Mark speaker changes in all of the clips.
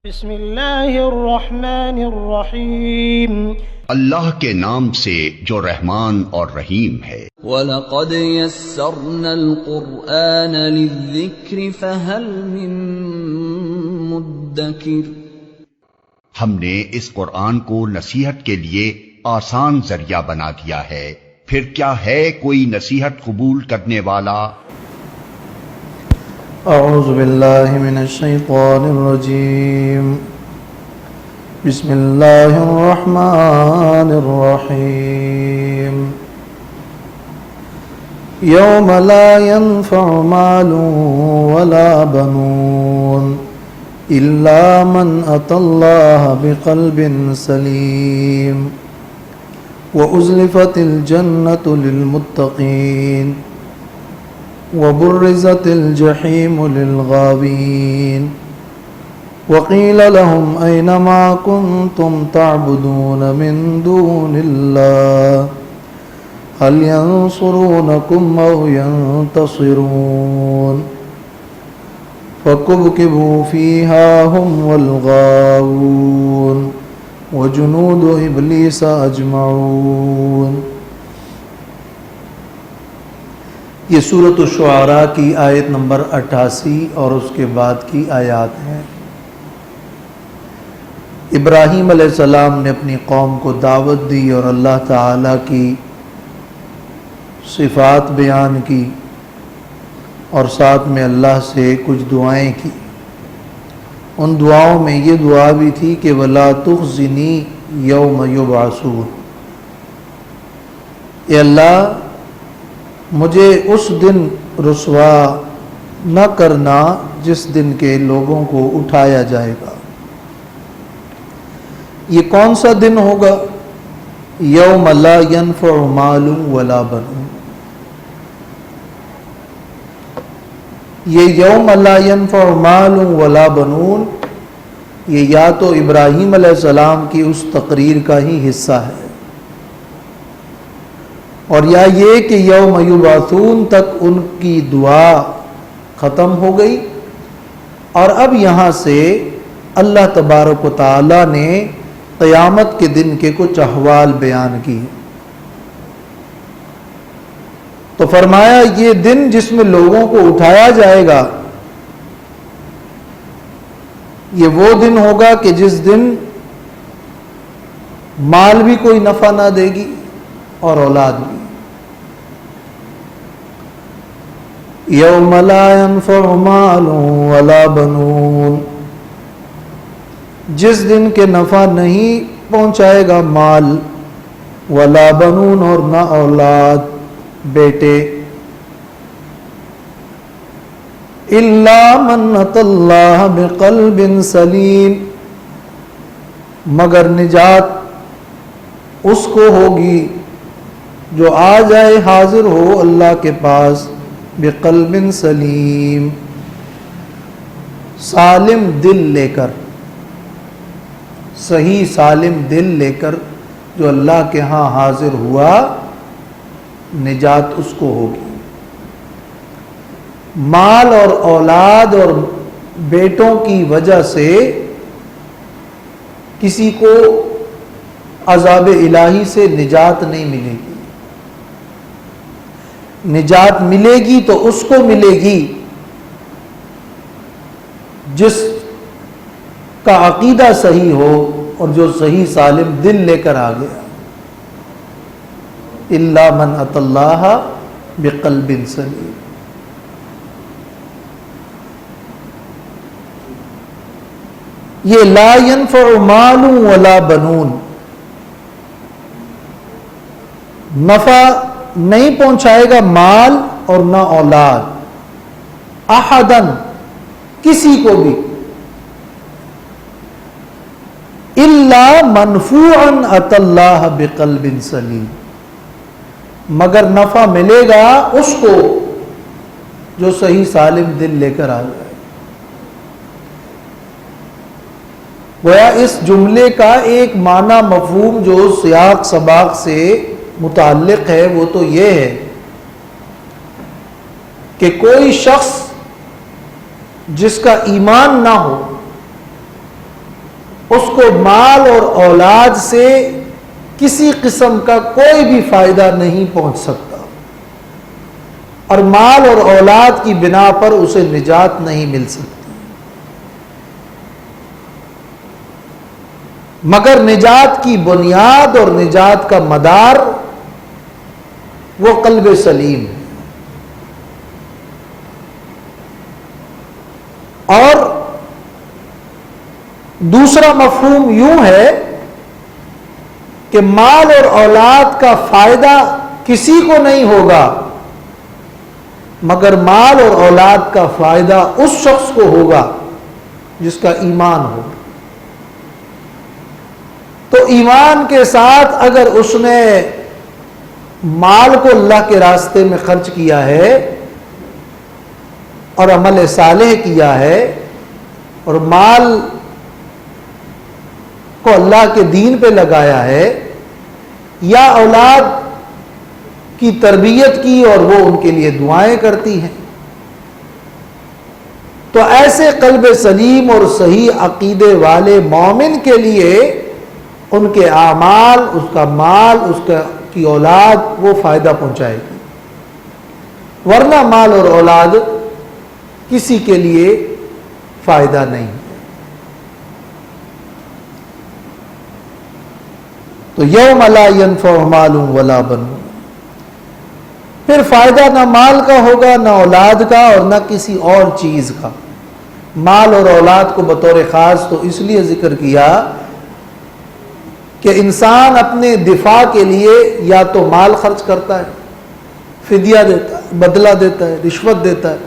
Speaker 1: بسم اللہ الرحمن الرحیم،
Speaker 2: اللہ کے نام سے جو رحمان اور رحیم ہے۔
Speaker 3: وَلَقَدْ يَسَّرْنَا الْقُرْآنَ لِلذِّكْرِ فَهَلْ مِن مُّدَّكِرٍ۔
Speaker 2: ہم نے اس قرآن کو نصیحت کے لیے آسان ذریعہ بنا دیا ہے، پھر کیا ہے کوئی نصیحت قبول کرنے والا؟
Speaker 4: اعوذ باللہ من الشیطان الرجیم، بسم اللہ الرحمن الرحیم۔ یوم لا ينفع مال ولا بنون الا من اتى اللہ بقلب سلیم وازلفت الجنۃ للمتقین وبرزت الجحیم للغاوین وقیل لهم أين ما كنتم تعبدون من دون الله هل ينصرونكم أو ينتصرون فكبكبوا فيها هم والغاوون وجنود إبليس أجمعون۔ یہ سورۃ الشعراء کی آیت نمبر 88 اور اس کے بعد کی آیات ہیں۔ ابراہیم علیہ السلام نے اپنی قوم کو دعوت دی اور اللہ تعالیٰ کی صفات بیان کی اور ساتھ میں اللہ سے کچھ دعائیں کی۔ ان دعاؤں میں یہ دعا بھی تھی کہ وَلَا تُخْزِنِي يَوْمَ يُبْعَثُونَ، اے اللہ مجھے اس دن رسوا نہ کرنا جس دن کے لوگوں کو اٹھایا جائے گا۔ یہ کون سا دن ہوگا؟ یوم لا ينفع مال ولا بنون۔ یہ یوم لا ينفع مال ولا بنون، یہ یا تو ابراہیم علیہ السلام کی اس تقریر کا ہی حصہ ہے، اور یا یہ کہ یوم یبعثون تک ان کی دعا ختم ہو گئی، اور اب یہاں سے اللہ تبارک و تعالی نے قیامت کے دن کے کچھ احوال بیان کی۔ تو فرمایا یہ دن جس میں لوگوں کو اٹھایا جائے گا، یہ وہ دن ہوگا کہ جس دن مال بھی کوئی نفع نہ دے گی اور اولاد بھی۔ یوم لا ينفع مال ولا بنون، جس دن کے نفع نہیں پہنچائے گا مال، ولا بنون اور نہ اولاد بیٹے، الا من اتى اللہ بقلب سلیم، مگر نجات اس کو ہوگی جو آ جائے حاضر ہو اللہ کے پاس بقلب سلیم، سالم دل لے کر، صحیح سالم دل لے کر جو اللہ کے ہاں حاضر ہوا، نجات اس کو ہوگی۔ مال اور اولاد اور بیٹوں کی وجہ سے کسی کو عذاب الہی سے نجات نہیں ملے گی۔ نجات ملے گی تو اس کو ملے گی جس کا عقیدہ صحیح ہو اور جو صحیح سالم دل لے کر آ گیا۔ الا من اتى اللہ بقلب سلیم۔ یہ لا ينفع مال ولا بنون، نفع نہیں پہنچائے گا مال اور نہ اولاد، احدن کسی کو بھی، الا منفوعا اتى اللہ بقلب سلیم، مگر نفع ملے گا اس کو جو صحیح سالم دل لے کر آ جائے۔ گویا اس جملے کا ایک معنی مفہوم جو سیاق سباق سے متعلق ہے وہ تو یہ ہے کہ کوئی شخص جس کا ایمان نہ ہو اس کو مال اور اولاد سے کسی قسم کا کوئی بھی فائدہ نہیں پہنچ سکتا، اور مال اور اولاد کی بنا پر اسے نجات نہیں مل سکتی، مگر نجات کی بنیاد اور نجات کا مدار وہ قلب سلیم ہے۔ اور دوسرا مفہوم یوں ہے کہ مال اور اولاد کا فائدہ کسی کو نہیں ہوگا، مگر مال اور اولاد کا فائدہ اس شخص کو ہوگا جس کا ایمان ہو۔ تو ایمان کے ساتھ اگر اس نے مال کو اللہ کے راستے میں خرچ کیا ہے اور عمل صالح کیا ہے، اور مال کو اللہ کے دین پہ لگایا ہے، یا اولاد کی تربیت کی اور وہ ان کے لیے دعائیں کرتی ہیں، تو ایسے قلب سلیم اور صحیح عقیدے والے مومن کے لیے ان کے اعمال، اس کا مال، کی اولاد وہ فائدہ پہنچائے گی، ورنہ مال اور اولاد کسی کے لیے فائدہ نہیں۔ تو یوم لا ينفع مال ولا بنون، پھر فائدہ نہ مال کا ہوگا، نہ اولاد کا، اور نہ کسی اور چیز کا۔ مال اور اولاد کو بطور خاص تو اس لیے ذکر کیا کہ انسان اپنے دفاع کے لیے یا تو مال خرچ کرتا ہے، فدیہ دیتا ہے، بدلہ دیتا ہے، رشوت دیتا ہے،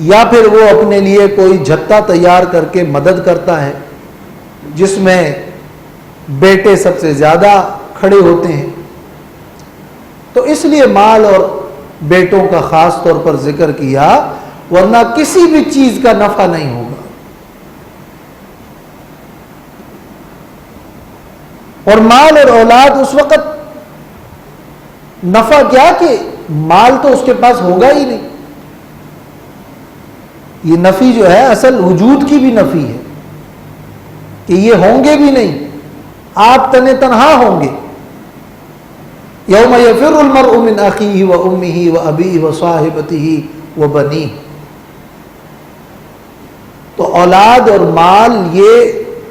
Speaker 4: یا پھر وہ اپنے لیے کوئی جھتہ تیار کر کے مدد کرتا ہے جس میں بیٹے سب سے زیادہ کھڑے ہوتے ہیں۔ تو اس لیے مال اور بیٹوں کا خاص طور پر ذکر کیا، ورنہ کسی بھی چیز کا نفع نہیں ہوگا۔ اور مال اور اولاد اس وقت نفع کیا کہ مال تو اس کے پاس ہوگا ہی نہیں۔ یہ نفی جو ہے اصل وجود کی بھی نفی ہے کہ یہ ہوں گے بھی نہیں، آپ تنہا ہوں گے۔ یوم یفر المرء من اخیہ وامہ وابیہ وصاحبتہ وبنیہ، تو اولاد اور مال یہ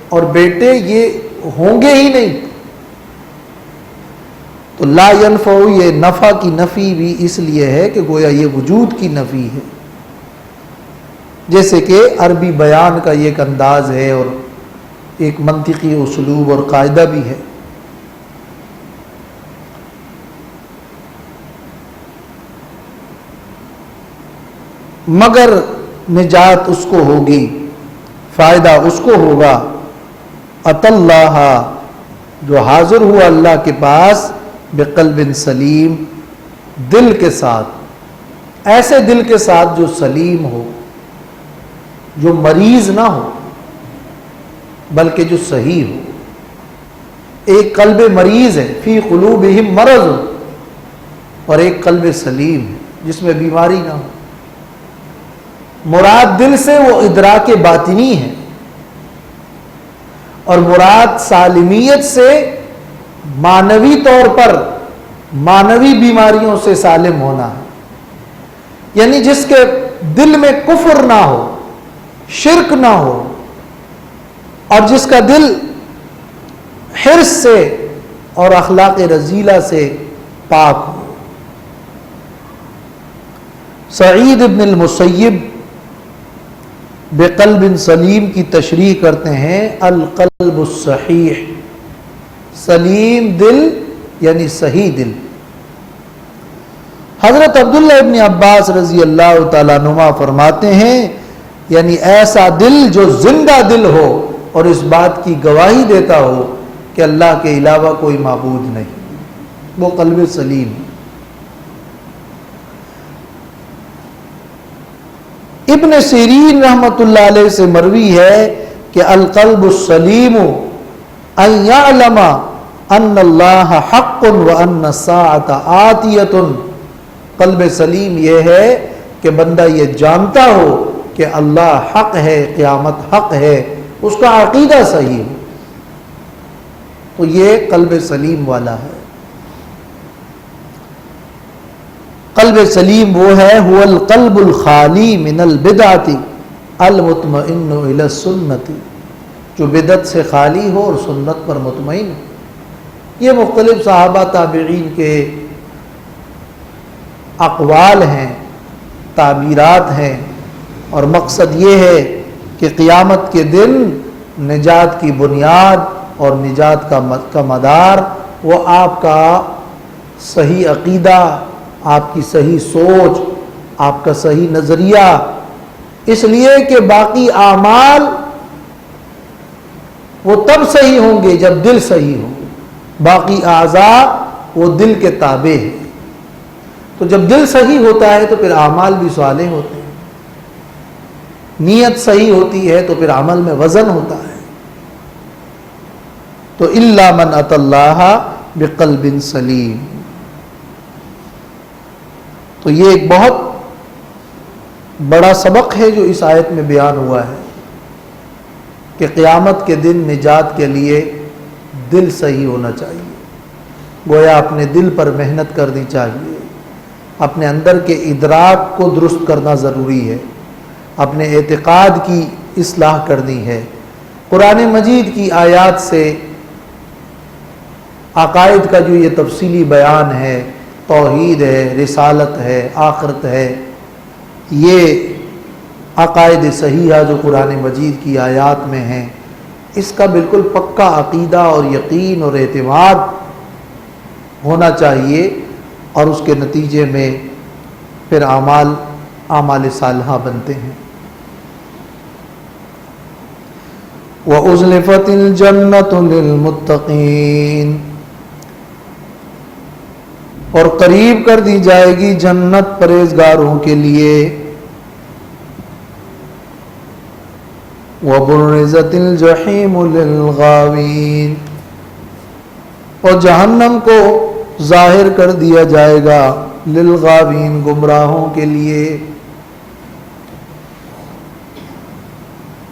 Speaker 4: اور بیٹے یہ ہوں گے ہی نہیں۔ تو لا ينفع، یہ نفع کی نفی بھی اس لیے ہے کہ گویا یہ وجود کی نفی ہے، جیسے کہ عربی بیان کا یہ ایک انداز ہے اور ایک منطقی اسلوب اور قاعدہ بھی ہے۔ مگر نجات اس کو ہوگی، فائدہ اس کو ہوگا، ات اللہ، جو حاضر ہوا اللہ کے پاس، بقلب سلیم، دل کے ساتھ، ایسے دل کے ساتھ جو سلیم ہو، جو مریض نہ ہو بلکہ جو صحیح ہو۔ ایک قلب مریض ہے، فی قلوبہم مرض، اور ایک قلب سلیم ہے جس میں بیماری نہ ہو۔ مراد دل سے وہ ادراک باطنی ہے، اور مراد سالمیت سے معنوی طور پر معنوی بیماریوں سے سالم ہونا ہے، یعنی جس کے دل میں کفر نہ ہو، شرک نہ ہو، اور جس کا دل حرص سے اور اخلاق رذیلہ سے پاک ہو۔ سعید ابن المسیب بقلب سلیم کی تشریح کرتے ہیں، القلب الصحیح، سلیم دل یعنی صحیح دل۔ حضرت عبداللہ ابن عباس رضی اللہ تعالیٰ عنہما فرماتے ہیں، یعنی ایسا دل جو زندہ دل ہو اور اس بات کی گواہی دیتا ہو کہ اللہ کے علاوہ کوئی معبود نہیں، وہ قلب سلیم۔ ابن سیرین رحمۃ اللہ علیہ سے مروی ہے کہ القلب السلیم ان یعلم ان اللہ حق وان الساعۃ آتیۃ، قلب سلیم یہ ہے کہ بندہ یہ جانتا ہو کہ اللہ حق ہے، قیامت حق ہے، اس کا عقیدہ صحیح ہو، تو یہ قلب سلیم والا ہے۔ قلب سلیم وہ ہے هو القلب الخالی من البدعۃ المطمئن الی السنۃ، جو بدعت سے خالی ہو اور سنت پر مطمئن ہو۔ یہ مختلف صحابہ تابعین کے اقوال ہیں، تعبیرات ہیں، اور مقصد یہ ہے کہ قیامت کے دن نجات کی بنیاد اور نجات کا مدار وہ آپ کا صحیح عقیدہ، آپ کی صحیح سوچ، آپ کا صحیح نظریہ، اس لیے کہ باقی اعمال وہ تب صحیح ہوں گے جب دل صحیح ہو، باقی اعضاء وہ دل کے تابع ہیں، تو جب دل صحیح ہوتا ہے تو پھر اعمال بھی صالح ہوتے ہیں، نیت صحیح ہوتی ہے تو پھر عمل میں وزن ہوتا ہے۔ تو الا من اتى اللہ بقلب سلیم، تو یہ ایک بہت بڑا سبق ہے جو اس آیت میں بیان ہوا ہے کہ قیامت کے دن نجات کے لیے دل صحیح ہونا چاہیے، گویا اپنے دل پر محنت کرنی چاہیے، اپنے اندر کے ادراک کو درست کرنا ضروری ہے، اپنے اعتقاد کی اصلاح کرنی ہے، قرآن مجید کی آیات سے عقائد کا جو یہ تفصیلی بیان ہے، توحید ہے، رسالت ہے، آخرت ہے، یہ عقائد صحیحہ جو قرآن مجید کی آیات میں ہیں، اس کا بالکل پکا عقیدہ اور یقین اور اعتماد ہونا چاہیے، اور اس کے نتیجے میں پھر اعمال صالحہ بنتے ہیں۔ وَأُزْلِفَتِ الْجَنَّةُ لِلْمُتَّقِينَ، اور قریب کر دی جائے گی جنت پرہیزگاروں کے لیے۔ وَبُرِّزَتِ الْجَحِيمُ لِلْغَاوِينَ، اور جہنم کو ظاہر کر دیا جائے گا للغاوین، گمراہوں کے لیے۔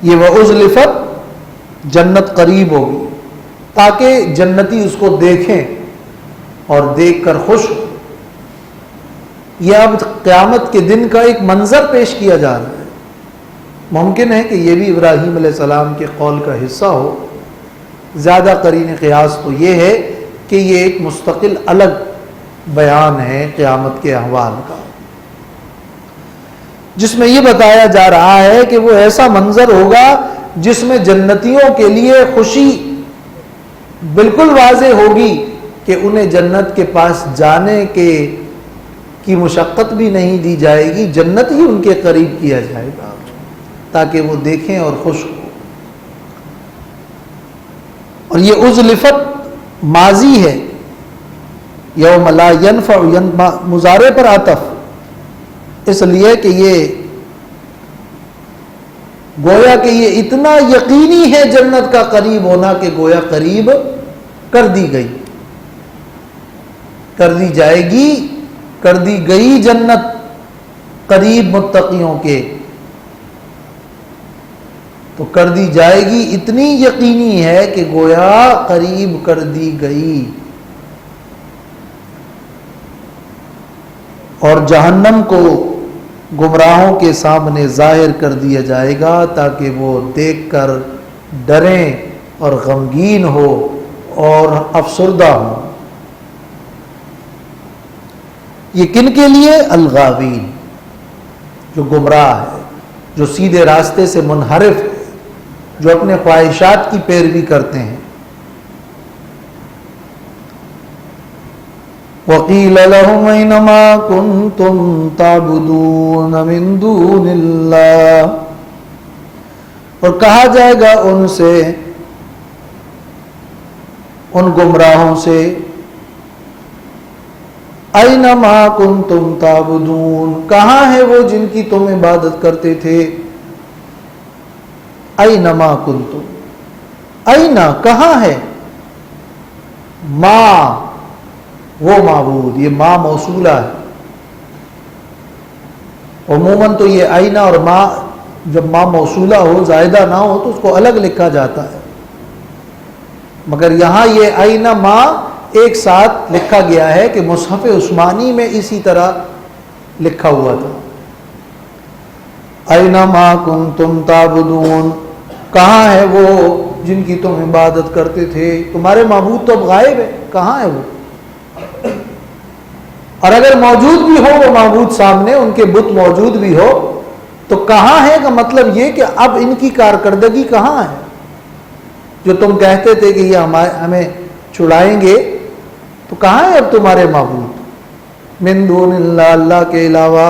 Speaker 4: یہ وَأُزْلِفَتْ، جنت قریب ہوگی تاکہ جنتی اس کو دیکھیں اور دیکھ کر خوش ہو۔ یہ اب قیامت کے دن کا ایک منظر پیش کیا جا رہا ہے۔ ممکن ہے کہ یہ بھی ابراہیم علیہ السلام کے قول کا حصہ ہو، زیادہ قرین قیاس تو یہ ہے کہ یہ ایک مستقل الگ بیان ہے قیامت کے احوال کا، جس میں یہ بتایا جا رہا ہے کہ وہ ایسا منظر ہوگا جس میں جنتیوں کے لیے خوشی بالکل واضح ہوگی کہ انہیں جنت کے پاس جانے کی مشقت بھی نہیں دی جائے گی، جنت ہی ان کے قریب کیا جائے گا تاکہ وہ دیکھیں اور خوش ہوں۔ اور یہ ازلفت ماضی ہے، یوم لا ینفع، مضارع پر عطف، اس لیے کہ یہ گویا کہ یہ اتنا یقینی ہے جنت کا قریب ہونا کہ گویا قریب کر دی گئی، کر دی جائے گی، کر دی گئی جنت قریب متقیوں کے، تو کر دی جائے گی اتنی یقینی ہے کہ گویا قریب کر دی گئی۔ اور جہنم کو گمراہوں کے سامنے ظاہر کر دیا جائے گا تاکہ وہ دیکھ کر ڈریں اور غمگین ہو اور افسردہ ہوں۔ یہ کن کے لیے؟ الغاوین، جو گمراہ ہے، جو سیدھے راستے سے منحرف ہے، جو اپنے خواہشات کی پیروی کرتے ہیں۔ وَقِيلَ لَهُمْ أَيْنَ مَا كُنْتُمْ تَعْبُدُونَ مِن دُونِ اللَّهِ، اور کہا جائے گا ان سے، ان گمراہوں سے، أَيْنَ مَا كُنْتُمْ تَعْبُدُونَ، کہاں ہے وہ جن کی تم عبادت کرتے تھے؟ أَيْنَ مَا كُنْتُمْ، أَيْنَ کہاں ہے، ما وہ معبود، یہ ما موصولہ ہے۔ عموماً تو یہ آئینہ اور ما جب ما موصولہ ہو، زائدہ نہ ہو، تو اس کو الگ لکھا جاتا ہے، مگر یہاں یہ این ما ایک ساتھ لکھا گیا ہے کہ مصحف عثمانی میں اسی طرح لکھا ہوا تھا. این ما کنتم تعبدون، کہاں ہے وہ جن کی تم عبادت کرتے تھے؟ تمہارے معبود تو اب غائب ہے، کہاں ہے وہ؟ اور اگر موجود بھی ہو وہ معبود سامنے، ان کے بت موجود بھی ہو، تو کہاں ہے کا مطلب یہ کہ اب ان کی کارکردگی کہاں ہے؟ جو تم کہتے تھے کہ یہ ہمیں چھڑائیں گے، تو کہاں ہے اب تمہارے معبود من دون اللہ، اللہ کے علاوہ؟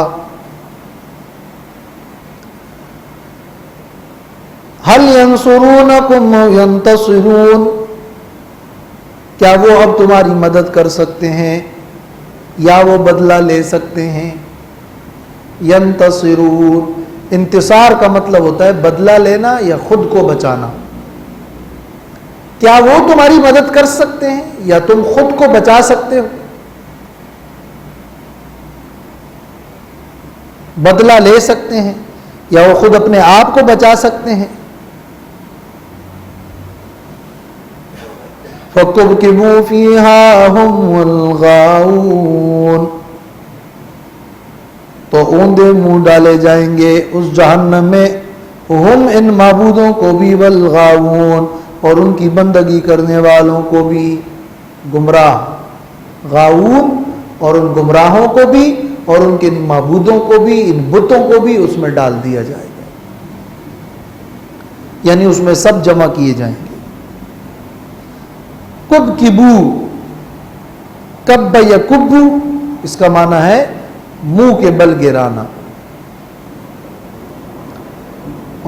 Speaker 4: هل ينصرونكم او ينتصرون، کیا وہ اب تمہاری مدد کر سکتے ہیں یا وہ بدلہ لے سکتے ہیں؟ ینتصرون، انتصار کا مطلب ہوتا ہے بدلہ لینا یا خود کو بچانا. کیا وہ تمہاری مدد کر سکتے ہیں یا تم خود کو بچا سکتے ہو؟ بدلہ لے سکتے ہیں یا وہ خود اپنے آپ کو بچا سکتے ہیں؟ فَكُبْكِبُوا فِيهَا هُمْ وَالْغَاوُونَ، تو اوندے منہ ڈالے جائیں گے اس جہنم میں، ہم ان معبودوں کو بھی، والغاوون، اور ان کی بندگی کرنے والوں کو بھی. گمراہ، غاوون، اور ان گمراہوں کو بھی اور ان کے معبودوں کو بھی، ان بتوں کو بھی اس میں ڈال دیا جائے گا، یعنی اس میں سب جمع کیے جائیں گے. کبکبو، کب یا کبو، اس کا معنی ہے منہ کے بل گرانا،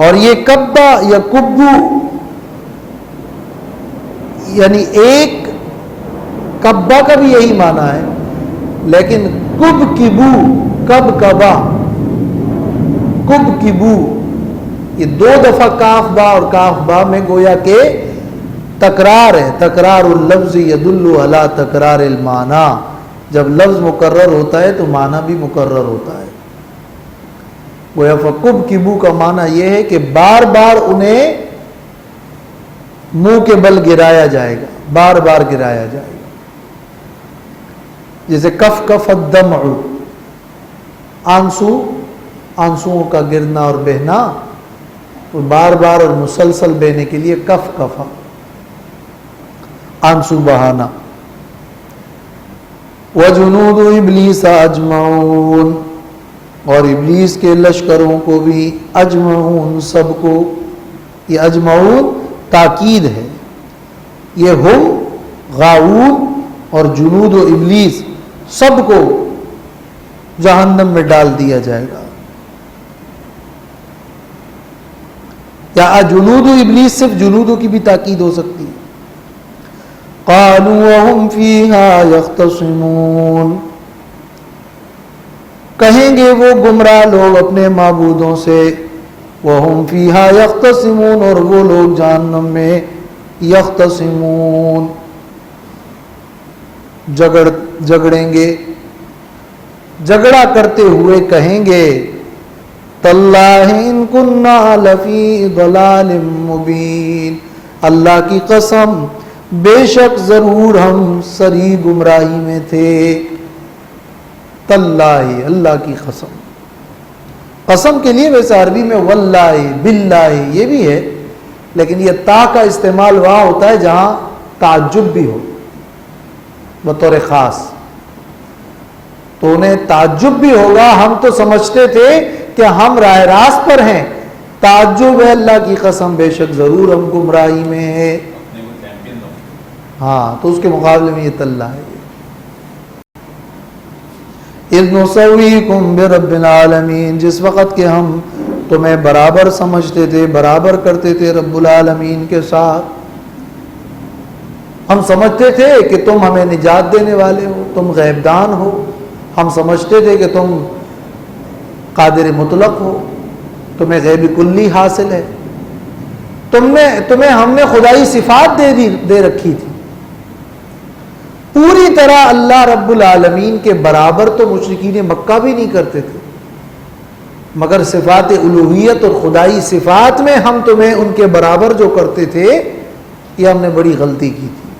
Speaker 4: اور یہ کبا یا کبو یعنی ایک کبا کا بھی یہی معنی ہے، لیکن کب کبو، کب کبا، کب کبو، یہ دو دفعہ کاف با اور کاف با میں گویا کہ تکرار ہے. تکرار اللفظ یدل علی تکرار المعنی، جب لفظ مکرر ہوتا ہے تو معنی بھی مکرر ہوتا ہے. گویا فکب کبو کا معنی یہ ہے کہ بار بار انہیں منہ کے بل گرایا جائے گا، بار بار گرایا جائے گا. جیسے کف کف الدمع، آنسوؤں کا گرنا اور بہنا، بار بار اور مسلسل بہنے کے لیے کف کفا، آنسو بہانا. وجنود ابلیس اجمعون، اور ابلیس کے لشکروں کو بھی، اجمعون سب کو. یہ اجمعون تاکید ہے، یہ ہم، غاؤون اور جنود و ابلیس سب کو جہنم میں ڈال دیا جائے گا. یا جنود و ابلیس صرف جنودوں کی بھی تاکید ہو سکتی ہے. قالوا وهم فيها يختصمون، کہیں گے وہ گمراہ لوگ اپنے معبودوں سے، وهم فيها يختصمون، اور وہ لوگ جہنم میں یختصمون جھگڑیں گے، جھگڑا کرتے ہوئے کہیں گے تاللہ ان کنا لفی ضلال مبین، اللہ کی قسم بے شک ضرور ہم سری گمراہی میں تھے. تاللہ، اللہ کی قسم. قسم کے لیے ویسے عربی میں واللہ، باللہ یہ بھی ہے، لیکن یہ تا کا استعمال وہاں ہوتا ہے جہاں تعجب بھی ہو بطور خاص. تو انہیں تعجب بھی ہوگا، ہم تو سمجھتے تھے کہ ہم راہ راست پر ہیں، تعجب ہے اللہ کی قسم بے شک ضرور ہم گمراہی میں ہیں. ہاں، تو اس کے مقابلے میں یہ تاللہ ہے. اذ نسویکم برب العالمین، جس وقت کہ ہم تمہیں برابر سمجھتے تھے، برابر کرتے تھے رب العالمین کے ساتھ. ہم سمجھتے تھے کہ تم ہمیں نجات دینے والے ہو، تم غیب دان ہو. ہم سمجھتے تھے کہ تم قادر مطلق ہو، تمہیں غیب کلی حاصل ہے، تمہیں ہم نے خدائی صفات دے رکھی تھی. پوری طرح اللہ رب العالمین کے برابر تو مشرکین مکہ بھی نہیں کرتے تھے. مگر صفات الوہیت اور خدائی صفات میں ہم تمہیں ان کے برابر جو کرتے تھے یہ ہم نے بڑی غلطی کی تھی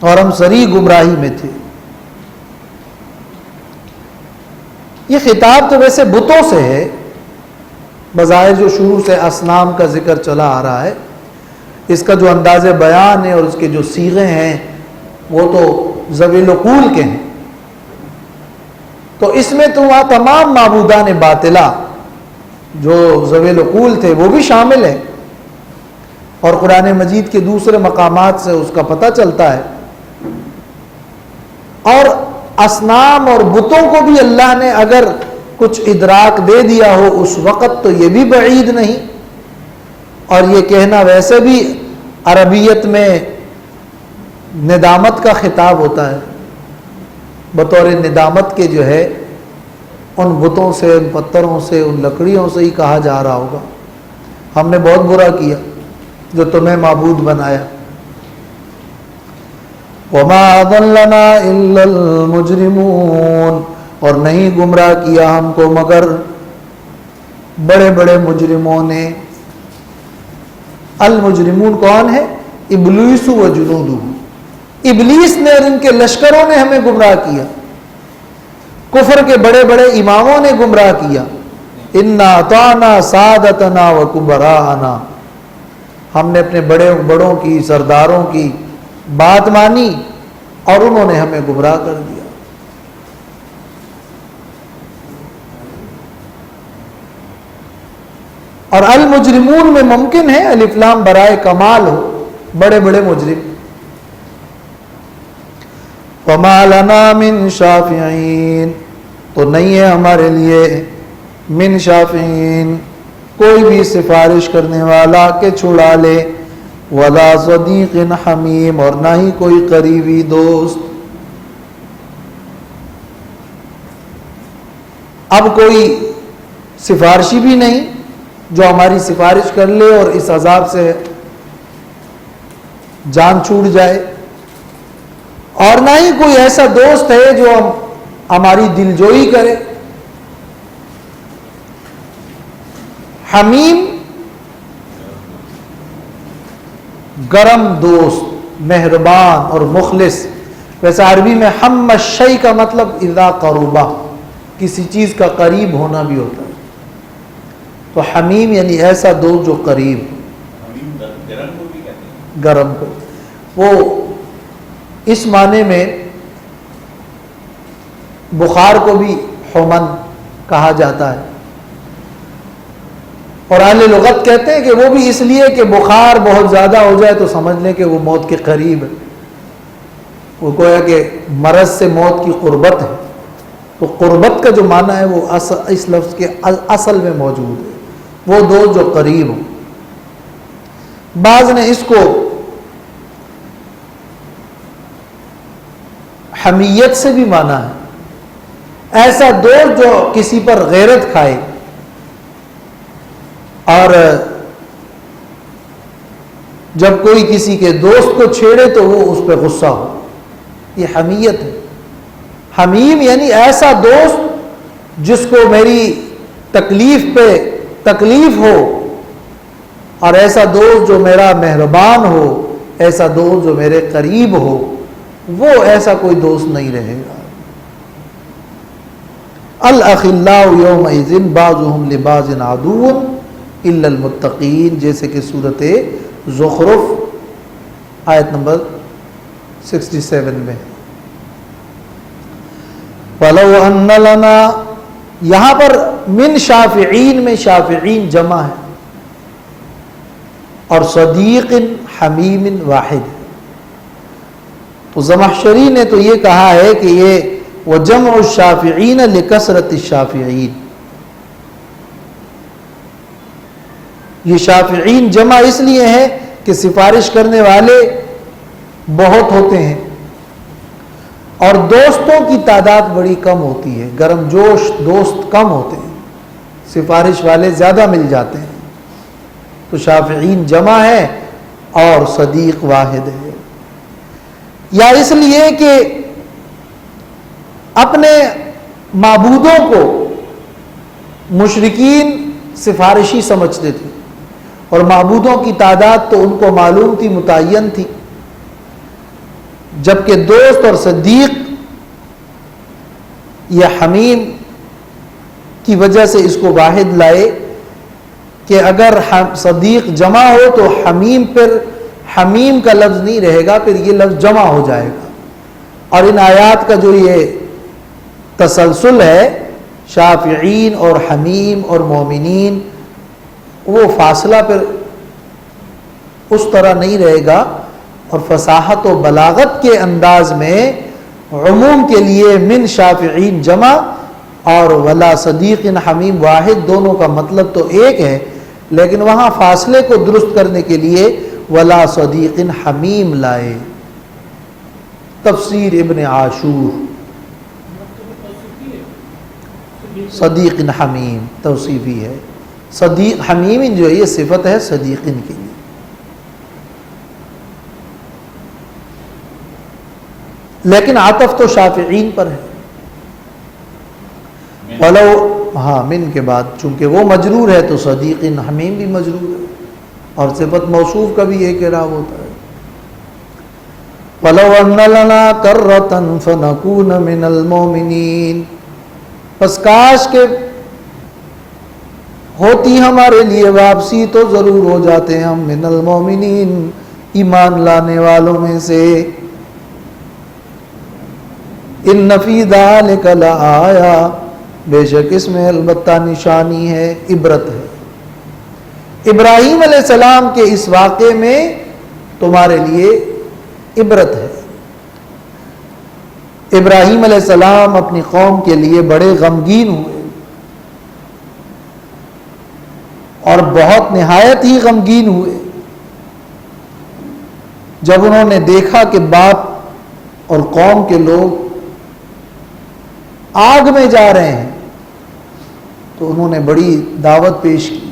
Speaker 4: اور ہم صریح گمراہی میں تھے. یہ خطاب تو ویسے بتوں سے ہے، بظاہر جو شروع سے اصنام کا ذکر چلا آ رہا ہے، اس کا جو انداز بیان ہے اور اس کے جو صیغے ہیں وہ تو ذوی العقول کے ہیں. تو اس میں تو وہاں تمام معبودان باطلہ جو ذوی العقول تھے وہ بھی شامل ہیں، اور قرآن مجید کے دوسرے مقامات سے اس کا پتہ چلتا ہے. اور اصنام اور بتوں کو بھی اللہ نے اگر کچھ ادراک دے دیا ہو اس وقت تو یہ بھی بعید نہیں. اور یہ کہنا ویسے بھی عربیت میں ندامت کا خطاب ہوتا ہے، بطور ندامت کے جو ہے ان بتوں سے، ان پتھروں سے، ان لکڑیوں سے ہی کہا جا رہا ہوگا ہم نے بہت برا کیا جو تمہیں معبود بنایا. وَمَا أَضَلَّنَا إِلَّا الْمُجْرِمُونَ، اور نہیں گمراہ کیا ہم کو مگر بڑے بڑے مجرموں نے. المجرمون کون ہے؟ ابلیس و جنودہ، ابلیس نے اور ان کے لشکروں نے ہمیں گمراہ کیا. کفر کے بڑے بڑے اماموں نے گمراہ کیا. اِنَّا أَطَعْنَا سَادَتَنَا وَكُبَرَاءَنَا، ہم نے اپنے بڑوں کی، سرداروں کی بات مانی اور انہوں نے ہمیں گمراہ کر دیا. اور المجرمون میں ممکن ہے الف لام برائے کمال ہو، بڑے بڑے مجرم. وَمَا لَنَا مِن شَافِعِينَ، تو نہیں ہے ہمارے لیے من شافعین کوئی بھی سفارش کرنے والا کہ چھڑا لے، وَلَا صَدِيقٍ حَمِيمٍ، اور نہ ہی کوئی قریبی دوست. اب کوئی سفارشی بھی نہیں جو ہماری سفارش کر لے اور اس عذاب سے جان چھوٹ جائے، اور نہ ہی کوئی ایسا دوست ہے جو ہماری دلجوئی کرے. حمیم گرم دوست، مہربان اور مخلص. ویسے عربی میں حم الشیء کا مطلب اذا قربا، کسی چیز کا قریب ہونا بھی ہوتا ہے. تو حمیم یعنی ایسا دوست جو قریب. گرم کو وہ اس معنی میں بخار کو بھی حمن کہا جاتا ہے، اور اہل لغت کہتے ہیں کہ وہ بھی اس لیے کہ بخار بہت زیادہ ہو جائے تو سمجھ لیں کہ وہ موت کے قریب ہے. وہ گویا کہ مرض سے موت کی قربت ہے. تو قربت کا جو معنی ہے وہ اس لفظ کے اصل میں موجود ہے، وہ دوست جو قریب ہو. بعض نے اس کو حمیت سے بھی مانا ہے، ایسا دوست جو کسی پر غیرت کھائے اور جب کوئی کسی کے دوست کو چھیڑے تو وہ اس پہ غصہ ہو. یہ حمیت ہے. حمیم یعنی ایسا دوست جس کو میری تکلیف پہ تکلیف ہو، اور ایسا دوست جو میرا مہربان ہو، ایسا دوست جو میرے قریب ہو. وہ ایسا کوئی دوست نہیں رہے گا. الاخلاء یومئذ بعضهم لبعض عدو الا المتقین، جیسے کہ سورۃ زخرف آیت نمبر 67 میں. وَلَوْ أَنَّ لَنَا، یہاں پر من شافعین میں شافعین جمع ہے، اور صدیق حمیم واحد. تو زمخشری نے تو یہ کہا ہے کہ یہ وَجَمْعُ الشَّافِعِينَ لِكَثْرَةِ الشَّافِعِينَ، یہ شافعین جمع اس لیے ہے کہ سفارش کرنے والے بہت ہوتے ہیں اور دوستوں کی تعداد بڑی کم ہوتی ہے. گرم جوش دوست کم ہوتے ہیں، سفارش والے زیادہ مل جاتے ہیں. تو شافعین جمع ہے اور صدیق واحد ہے. یا اس لیے کہ اپنے معبودوں کو مشرکین سفارشی سمجھتے تھے، اور معبودوں کی تعداد تو ان کو معلوم تھی، متعین تھی، جبکہ دوست اور صدیق یا حمیم کی وجہ سے اس کو واحد لائے کہ اگر صدیق جمع ہو تو حمیم، پھر حمیم کا لفظ نہیں رہے گا، پھر یہ لفظ جمع ہو جائے گا. اور ان آیات کا جو یہ تسلسل ہے، شافعین اور حمیم اور مومنین، وہ فاصلہ پھر اس طرح نہیں رہے گا، اور فصاحت و بلاغت کے انداز میں عموم کے لیے من شافعین جمع اور ولا صدیق حمیم واحد، دونوں کا مطلب تو ایک ہے، لیکن وہاں فاصلے کو درست کرنے کے لیے ولا صدیق حمیم لائے. تفسیر ابن عاشور، صدیق حمیم توصیفی ہے، صدیق حمیم جو ہے یہ صفت ہے صدیق کے لیے. لیکن عطف تو شافعین پر ہے. ولو، ہاں من کے بعد چونکہ وہ مجرور ہے تو صدیق حمیم بھی مجرور ہے، اور صفت موصوف کا بھی ایک اعراب ہوتا ہے. وَلَوْ أَنَّ لَنَا كَرَّةً فَنَكُونَ مِنَ الْمُؤْمِنِينَ، پس کاش کہ ہوتی ہمارے لیے واپسی تو ضرور ہو جاتے ہم من المؤمنین، ایمان لانے والوں میں سے. ان فی ذلک لآیا، بے شک اس میں البتہ نشانی ہے، عبرت ہے. ابراہیم علیہ السلام کے اس واقعے میں تمہارے لیے عبرت ہے. ابراہیم علیہ السلام اپنی قوم کے لیے بڑے غمگین ہوئے، اور بہت نہایت ہی غمگین ہوئے جب انہوں نے دیکھا کہ باپ اور قوم کے لوگ آگ میں جا رہے ہیں. تو انہوں نے بڑی دعوت پیش کی،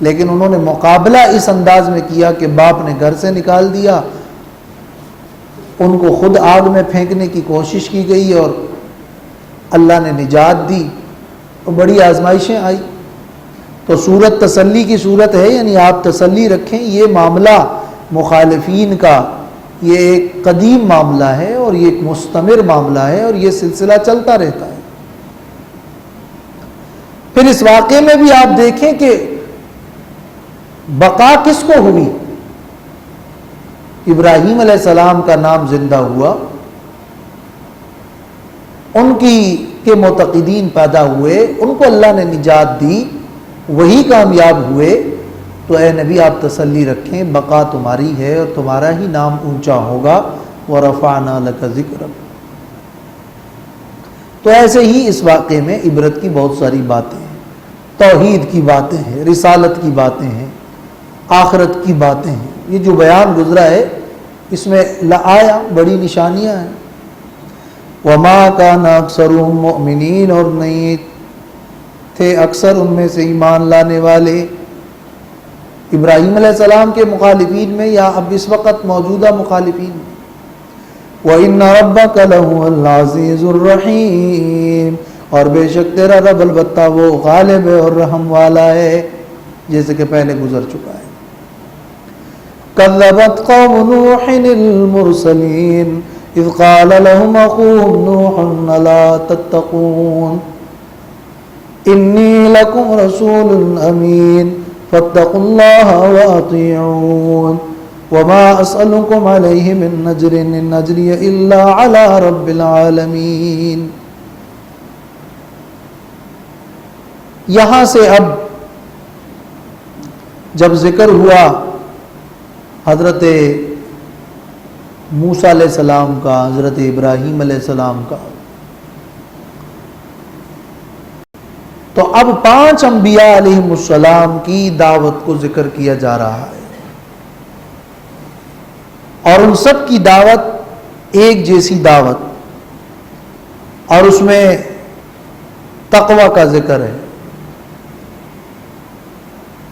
Speaker 4: لیکن انہوں نے مقابلہ اس انداز میں کیا کہ باپ نے گھر سے نکال دیا، ان کو خود آگ میں پھینکنے کی کوشش کی گئی، اور اللہ نے نجات دی، اور بڑی آزمائشیں آئی. تو صورت تسلی کی صورت ہے، یعنی آپ تسلی رکھیں، یہ معاملہ مخالفین کا یہ ایک قدیم معاملہ ہے، اور یہ ایک مستمر معاملہ ہے، اور یہ سلسلہ چلتا رہتا ہے. پھر اس واقعے میں بھی آپ دیکھیں کہ بقا کس کو ہوئی. ابراہیم علیہ السلام کا نام زندہ ہوا، ان کے معتقدین پیدا ہوئے، ان کو اللہ نے نجات دی، وہی کامیاب ہوئے. تو اے نبی آپ تسلی رکھیں، بقا تمہاری ہے اور تمہارا ہی نام اونچا ہوگا. وَرَفَعْنَا لَكَ ذِكْرًا. تو ایسے ہی اس واقعے میں عبرت کی بہت ساری باتیں ہیں، توحید کی باتیں ہیں، رسالت کی باتیں ہیں، آخرت کی باتیں ہیں. یہ جو بیان گزرا ہے اس میں لآیا بڑی نشانیاں ہیں. وَمَا كَانَ أَكْثَرُهُم مُؤْمِنِينَ، اور نہیں تھے اکثر ان میں سے ایمان لانے والے. ابراہیم علیہ السلام کے مخالفین میں یا اب اس وقت موجودہ مخالفین میں. وَإِنَّ رَبَّكَ لَهُوَ الْعَزِيزُ الرَّحِيمُ، اور بے شک تیرا رب البتہ وہ غالب ہے اور رحم والا ہے، جیسے کہ پہلے گزر چکا ہے. كذبت قوم نوح المرسلين إذ قال لهم أخوهم نوح ألا تتقون إني لكم رسول أمين فاتقوا الله وأطيعون وما أسألكم عليه من أجر إن أجري إلا على رب العالمين. یہاں سے اب جب ذکر ہوا حضرت موسیٰ علیہ السلام کا، حضرت ابراہیم علیہ السلام کا، تو اب 5 انبیاء علیہم السلام کی دعوت کو ذکر کیا جا رہا ہے، اور ان سب کی دعوت ایک جیسی دعوت، اور اس میں تقوی کا ذکر ہے،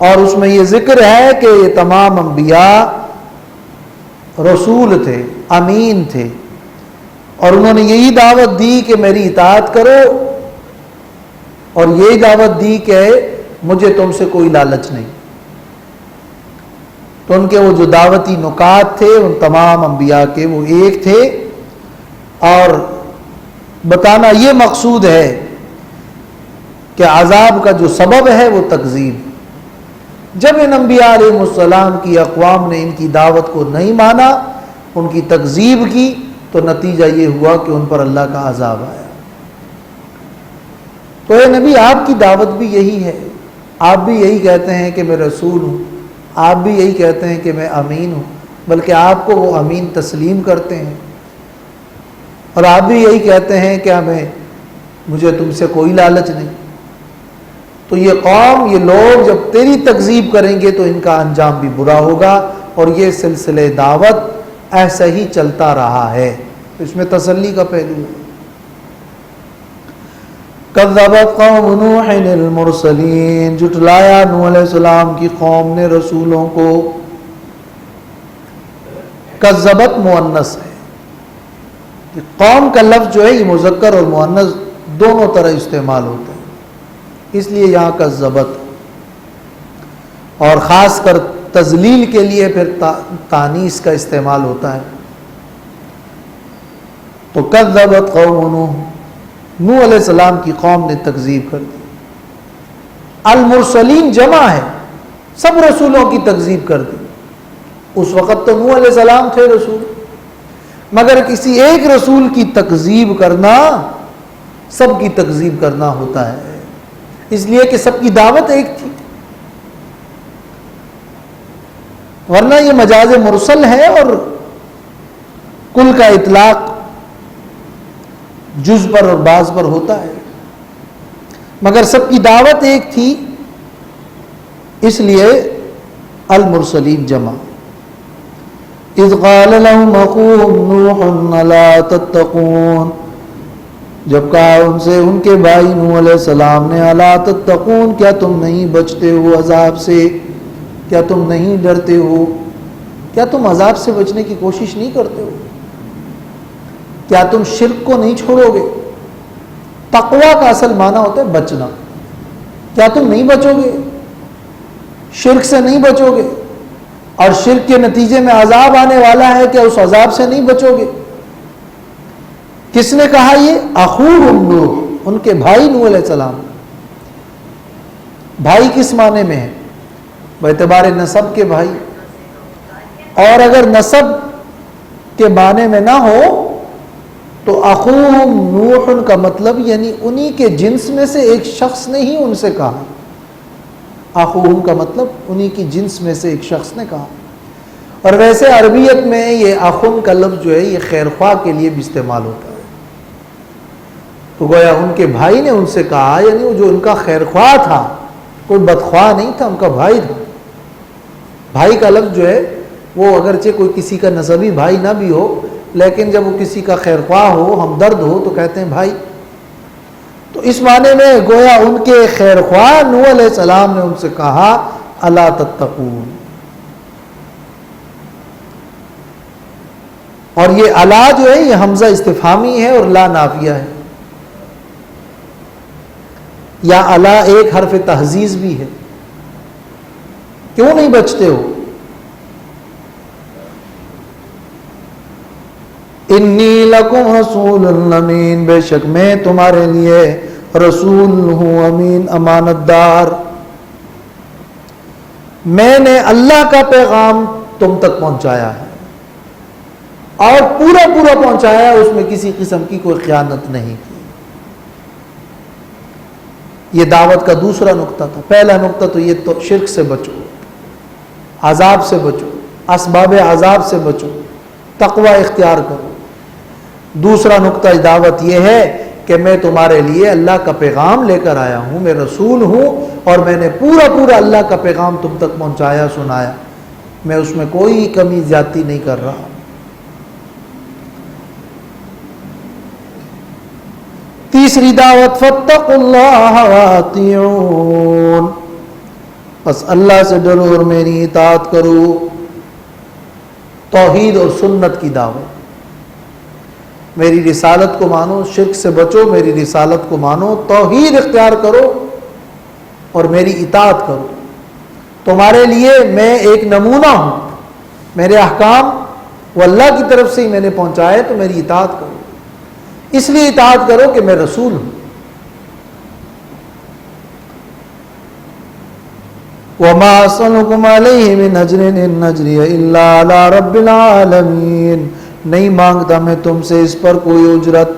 Speaker 4: اور اس میں یہ ذکر ہے کہ یہ تمام انبیاء رسول تھے، امین تھے، اور انہوں نے یہی دعوت دی کہ میری اطاعت کرو اور یہ دعوت دی کہ مجھے تم سے کوئی لالچ نہیں. تو ان کے وہ جو دعوتی نکات تھے ان تمام انبیاء کے وہ ایک تھے، اور بتانا یہ مقصود ہے کہ عذاب کا جو سبب ہے وہ تکذیب. جب ان انبیاء علیہ السلام کی اقوام نے ان کی دعوت کو نہیں مانا، ان کی تکذیب کی، تو نتیجہ یہ ہوا کہ ان پر اللہ کا عذاب آیا. تو اے نبی آپ کی دعوت بھی یہی ہے، آپ بھی یہی کہتے ہیں کہ میں رسول ہوں، آپ بھی یہی کہتے ہیں کہ میں امین ہوں، بلکہ آپ کو وہ امین تسلیم کرتے ہیں، اور آپ بھی یہی کہتے ہیں کہ مجھے تم سے کوئی لالچ نہیں. تو یہ قوم، یہ لوگ جب تیری تکذیب کریں گے تو ان کا انجام بھی برا ہوگا، اور یہ سلسلے دعوت ایسا ہی چلتا رہا ہے. اس میں تسلی کا پہلو ہے. کذبت قوم نوح المرسلین، جھٹلایا نوح علیہ السلام کی قوم نے رسولوں کو. کذبت مؤنث ہے، قوم کا لفظ جو ہے یہ مذکر اور مؤنث دونوں طرح استعمال ہوتا ہے، اس لیے یہاں کذبت، اور خاص کر تذلیل کے لیے پھر تانیث کا استعمال ہوتا ہے. تو کذبت قوم نوح علیہ السلام کی قوم نے تکذیب کر دی. المرسلین جمع ہے، سب رسولوں کی تکذیب کر دی. اس وقت تو نوح علیہ السلام تھے رسول، مگر کسی ایک رسول کی تکذیب کرنا سب کی تکذیب کرنا ہوتا ہے، اس لیے کہ سب کی دعوت ایک تھی. ورنہ یہ مجاز مرسل ہے اور کل کا اطلاق جز پر اور بعض پر ہوتا ہے، مگر سب کی دعوت ایک تھی، اس لیے المرسلین جمع. اذ قال لهم اخوهم نوح الا تتقون، جب کہا ان سے ان کے بھائی نوح علیہ السلام نے الا تتقون، کیا تم نہیں بچتے ہو عذاب سے، کیا تم نہیں ڈرتے ہو، کیا تم عذاب سے بچنے کی کوشش نہیں کرتے ہو، کیا تم شرک کو نہیں چھوڑو گے. تقویٰ کا اصل معنی ہوتا ہے بچنا. کیا تم نہیں بچو گے، شرک سے نہیں بچو گے، اور شرک کے نتیجے میں عذاب آنے والا ہے، کیا اس عذاب سے نہیں بچو گے. کس نے کہا یہ؟ اخوہم نوح، ان کے بھائی نوح علیہ السلام. بھائی کس معنی میں ہے؟ باعتبار نسب کے بھائی، اور اگر نسب کے معنی میں نہ ہو تو اخوہم نوح کا مطلب یعنی انہی کے جنس میں سے ایک شخص نے ہی ان سے کہا. اخوہم کا مطلب انہی کی جنس میں سے ایک شخص نے کہا. اور ویسے عربیت میں یہ اخن کا لفظ جو ہے یہ خیر خواہ کے لیے بھی استعمال ہوتا ہے. تو گویا ان کے بھائی نے ان سے کہا، یعنی وہ جو ان کا خیر خواہ تھا، کوئی بدخواہ نہیں تھا، ان کا بھائی تھا. بھائی کا لفظ جو ہے وہ اگرچہ کوئی کسی کا نسبی بھائی نہ بھی ہو، لیکن جب وہ کسی کا خیر خواہ ہو، ہمدرد ہو، تو کہتے ہیں بھائی. تو اس معنی میں گویا ان کے خیر خواہ نوح علیہ السلام نے ان سے کہا الا تتقون. اور یہ الا جو ہے یہ حمزہ استفہامی ہے اور لا نافیہ ہے، یا الا ایک حرف تحزیز بھی ہے. کیوں نہیں بچتے ہو؟ انی لکم رسول امین، بے شک میں تمہارے لیے رسول ہوں امین، امانت دار. میں نے اللہ کا پیغام تم تک پہنچایا ہے، اور پورا پورا پہنچایا ہے، اس میں کسی قسم کی کوئی خیانت نہیں کی. یہ دعوت کا دوسرا نقطہ تھا. پہلا نقطہ تو یہ تو شرک سے بچو، عذاب سے بچو، اسباب عذاب سے بچو، تقوی اختیار کرو. دوسرا نقطہ دعوت یہ ہے کہ میں تمہارے لیے اللہ کا پیغام لے کر آیا ہوں، میں رسول ہوں، اور میں نے پورا پورا اللہ کا پیغام تم تک پہنچایا، سنایا. میں اس میں کوئی کمی زیادتی نہیں کر رہا. تیسری دعوت فاتقوا اللہ واطیعون، بس اللہ سے ڈرو اور میری اطاعت کرو. توحید اور سنت کی دعوت. میری رسالت کو مانو، شرک سے بچو، میری رسالت کو مانو، توحید اختیار کرو اور میری اطاعت کرو۔ تمہارے لیے میں ایک نمونہ ہوں، میرے احکام وہ اللہ کی طرف سے ہی میں نے پہنچائے، تو میری اطاعت کرو۔ اس لیے اطاعت کرو کہ میں رسول ہوں۔ وَمَا أَسْأَلُكُمْ عَلَيْهِ مِنْ أَجْرٍ إِنْ أَجْرِيَ إِلَّا عَلَى رَبِّ الْعَالَمِينَ۔ نہیں مانگتا میں تم سے اس پر کوئی اجرت،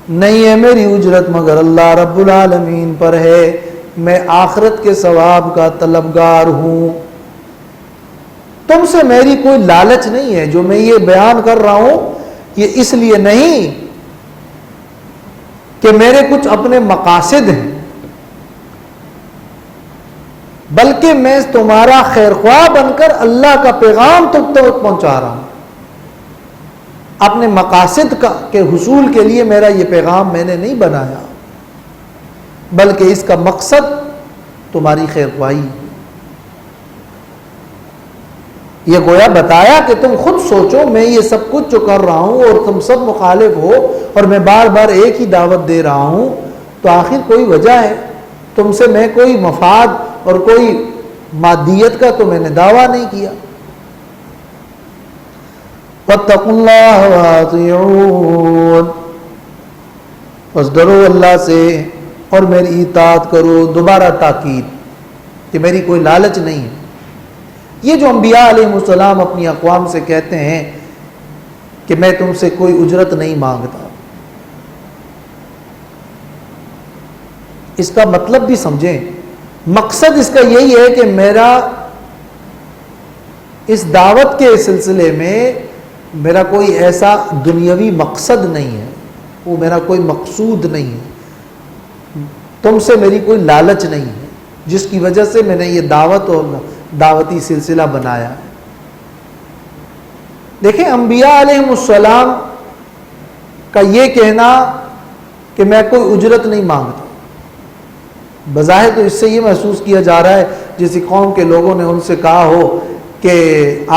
Speaker 4: نہیں ہے میری اجرت مگر اللہ رب العالمین پر ہے، میں آخرت کے ثواب کا طلبگار ہوں۔ تم سے میری کوئی لالچ نہیں ہے، جو میں یہ بیان کر رہا ہوں یہ اس لیے نہیں کہ میرے کچھ اپنے مقاصد ہیں، بلکہ میں تمہارا خیر خواہ بن کر اللہ کا پیغام تم تک پہنچا رہا ہوں۔ اپنے مقاصد کے حصول کے لیے میرا یہ پیغام میں نے نہیں بنایا، بلکہ اس کا مقصد تمہاری خیر خواہی۔ یہ گویا بتایا کہ تم خود سوچو، میں یہ سب کچھ جو کر رہا ہوں اور تم سب مخالف ہو اور میں بار بار ایک ہی دعوت دے رہا ہوں، تو آخر کوئی وجہ ہے؟ تم سے میں کوئی مفاد اور کوئی مادیت کا تو میں نے دعویٰ نہیں کیا۔ وَاتَّقُوا اللَّهَ وَأَطِيعُونِ، بس ڈرو اللہ سے اور میری اطاعت کرو۔ دوبارہ تاکید کہ میری کوئی لالچ نہیں ہے۔ یہ جو انبیاء علیہ السلام اپنی اقوام سے کہتے ہیں کہ میں تم سے کوئی اجرت نہیں مانگتا، اس کا مطلب بھی سمجھیں۔ مقصد اس کا یہی ہے کہ میرا اس دعوت کے سلسلے میں میرا کوئی ایسا دنیاوی مقصد نہیں ہے، وہ میرا کوئی مقصود نہیں ہے، تم سے میری کوئی لالچ نہیں ہے، جس کی وجہ سے میں نے یہ دعوت اور دعوتی سلسلہ بنایا ہے۔ دیکھیں انبیاء علیہ السلام کا یہ کہنا کہ میں کوئی اجرت نہیں مانگتا، بظاہر تو اس سے یہ محسوس کیا جا رہا ہے جیسے قوم کے لوگوں نے ان سے کہا ہو کہ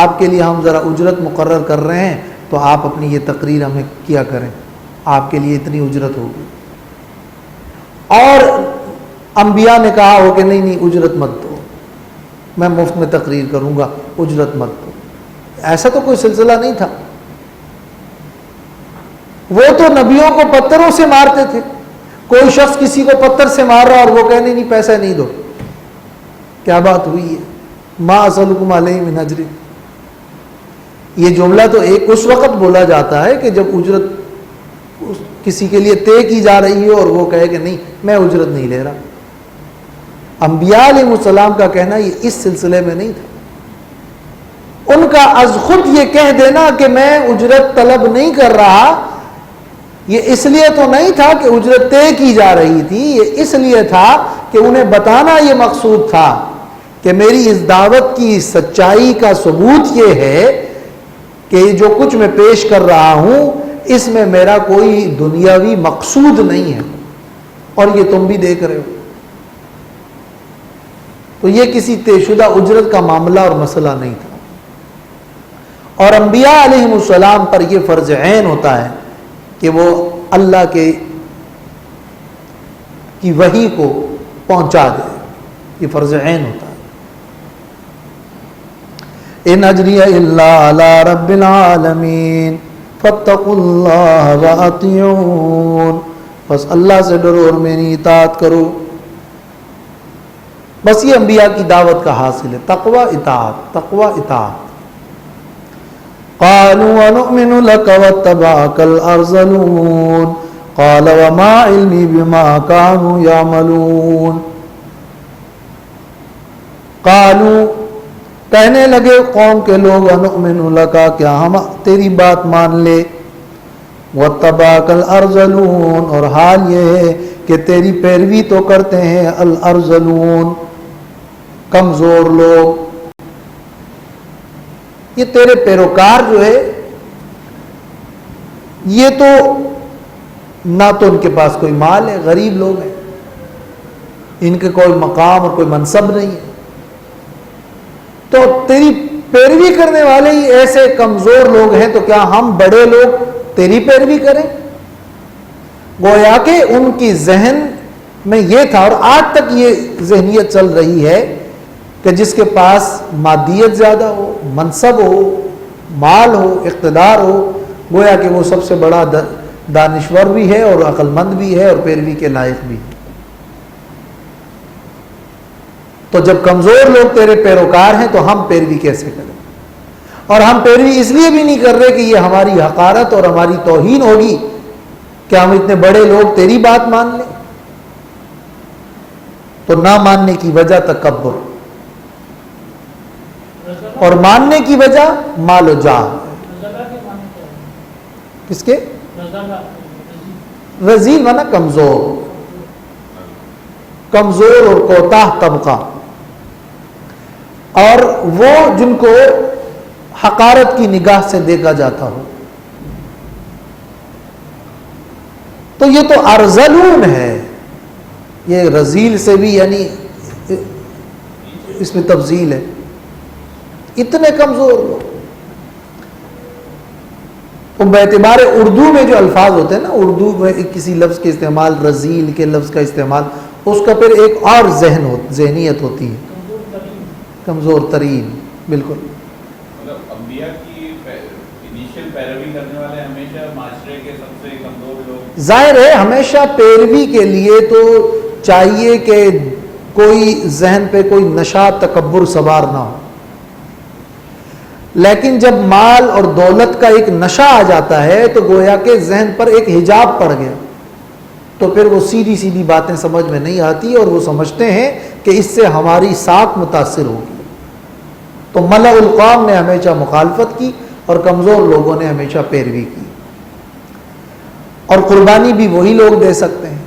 Speaker 4: آپ کے لیے ہم ذرا اجرت مقرر کر رہے ہیں تو آپ اپنی یہ تقریر ہمیں کیا کریں، آپ کے لیے اتنی اجرت ہوگی۔ اور انبیاء نے کہا ہو کہ نہیں اجرت مت دو، میں مفت میں تقریر کروں گا، اجرت مت دو۔ ایسا تو کوئی سلسلہ نہیں تھا۔ وہ تو نبیوں کو پتھروں سے مارتے تھے، کوئی شخص کسی کو پتھر سے مار رہا اور وہ کہنے نہیں پیسہ نہیں دو، کیا بات ہوئی ہے؟ ما اسألکم علیہ من اجر، یہ جملہ تو ایک اس وقت بولا جاتا ہے کہ جب اجرت کسی کے لیے طے کی جا رہی ہے اور وہ کہے کہ نہیں میں اجرت نہیں لے رہا۔ انبیاء علیہ السلام کا کہنا یہ اس سلسلے میں نہیں تھا۔ ان کا از خود یہ کہہ دینا کہ میں اجرت طلب نہیں کر رہا، یہ اس لیے تو نہیں تھا کہ اجرت طے کی جا رہی تھی، یہ اس لیے تھا کہ انہیں بتانا یہ مقصود تھا کہ میری اس دعوت کی سچائی کا ثبوت یہ ہے کہ جو کچھ میں پیش کر رہا ہوں اس میں میرا کوئی دنیاوی مقصود نہیں ہے، اور یہ تم بھی دیکھ رہے ہو۔ تو یہ کسی طے شدہ اجرت کا معاملہ اور مسئلہ نہیں تھا، اور انبیاء علیہ السلام پر یہ فرض عین ہوتا ہے کہ وہ اللہ کی وحی کو پہنچا دے، یہ فرض عین ہوتا ہے۔ ان اجری الا علی رب العالمین فاتقوا اللہ واطیعون، بس اللہ سے ڈرو اور میری اطاعت کرو۔ بس یہ انبیاء کی دعوت کا حاصل ہے، تقوی اطاعت، تقوی اطاعت۔ قالوا ونؤمن لك واتبعك الارذلون قال وما علمي بما كانوا يعملون۔ قالوا کہنے لگے قوم کے لوگ ونؤمن لك، کیا ہم تیری بات مان لے، واتبعك الارذلون، اور حال یہ ہے کہ تیری پیروی تو کرتے ہیں الارذلون، کمزور لوگ۔ یہ تیرے پیروکار جو ہے یہ تو نہ تو ان کے پاس کوئی مال ہے، غریب لوگ ہیں، ان کے کوئی مقام اور کوئی منصب نہیں ہے، تو تیری پیروی کرنے والے ہی ایسے کمزور لوگ ہیں، تو کیا ہم بڑے لوگ تیری پیروی کریں. گویا کہ ان کی ذہن میں یہ تھا، اور آج تک یہ ذہنیت چل رہی ہے کہ جس کے پاس مادیت زیادہ ہو، منصب ہو، مال ہو، اقتدار ہو، گویا کہ وہ سب سے بڑا دانشور بھی ہے اور عقل مند بھی ہے اور پیروی کے لائق بھی. تو جب کمزور لوگ تیرے پیروکار ہیں تو ہم پیروی کیسے کریں؟ اور ہم پیروی اس لیے بھی نہیں کر رہے کہ یہ ہماری حقارت اور ہماری توہین ہوگی کہ ہم اتنے بڑے لوگ تیری بات مان لیں. تو نہ ماننے کی وجہ تکبر، اور ماننے کی وجہ مال و جاہ. کس کے؟ رذیل مانا کمزور، کمزور اور کوتاہ طبقہ، اور وہ جن کو حقارت کی نگاہ سے دیکھا جاتا ہو. تو یہ تو ارذلون ہے، یہ رذیل سے بھی یعنی اس میں تفضیل ہے. اتنے کمزور لوگ. تو باعتبار اردو میں جو الفاظ ہوتے ہیں نا، اردو میں کسی لفظ کے استعمال، رذیل کے لفظ کا استعمال، اس کا پھر ایک اور ذہنیت ہوتی ہے، کمزور ترین. بالکل.
Speaker 5: مطلب انبیاء کی انیشیل پیروی کرنے والے ہمیشہ معاشرے کے سب سے کمزور لوگ.
Speaker 4: ظاہر ہے ہمیشہ پیروی کے لیے تو چاہیے کہ کوئی ذہن پہ کوئی نشہ تکبر سوار نہ ہو، لیکن جب مال اور دولت کا ایک نشہ آ جاتا ہے تو گویا کہ ذہن پر ایک حجاب پڑ گیا، تو پھر وہ سیدھی سیدھی باتیں سمجھ میں نہیں آتی اور وہ سمجھتے ہیں کہ اس سے ہماری ساکھ متاثر ہوگی. تو ملأ القوم نے ہمیشہ مخالفت کی اور کمزور لوگوں نے ہمیشہ پیروی کی. اور قربانی بھی وہی لوگ دے سکتے ہیں.